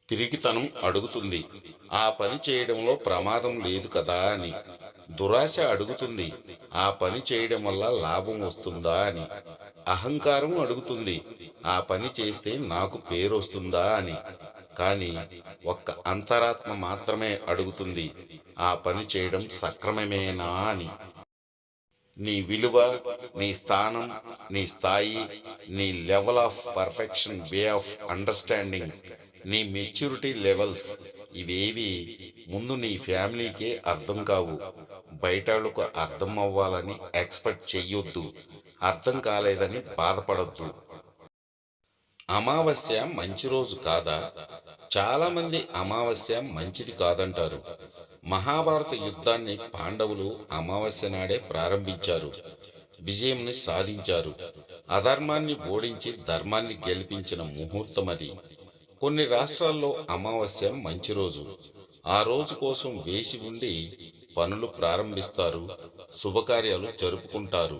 పిరికితనం అడుగుతుంది, ఆ పని చేయడంలో ప్రమాదం లేదు కదా అని. దురాశ అడుగుతుంది, ఆ పని చేయడం వల్ల లాభం వస్తుందా అని. అహంకారం అడుగుతుంది, ఆ పని చేస్తే నాకు పేరొస్తుందా అని. కానీ ఒక్క అంతరాత్మ మాత్రమే అడుగుతుంది, ఆ పని చేయడం సక్రమమేనా అని. నీ విలువ, నీ స్థానం, నీ స్థాయి, నీ level of perfection, way of understanding, నీ మెచ్యూరిటీ లెవెల్స్ ఇవేవి ముందు నీ ఫ్యామిలీకే అర్థం కావు. బయటకు అర్థం అవ్వాలని ఎక్స్పెక్ట్ చెయ్యొద్దు. అర్థం కాలేదని బాధపడొద్దు. అమావాస్య మంచి రోజు కాదా? చాలామంది అమావాస్య మంచిది కాదంటారు. మహాభారత యుద్ధాన్ని పాండవులు అమావాస్య నాడే ప్రారంభించారు, విజయంని సాధించారు. అధర్మాన్ని ఓడించి ధర్మాన్ని గెలిపించిన ముహూర్తం అది. కొన్ని రాష్ట్రాల్లో అమావాస్య మంచి రోజు. ఆ రోజు కోసం వేచి ఉండి పనులు ప్రారంభిస్తారు, శుభకార్యాలు జరుపుకుంటారు.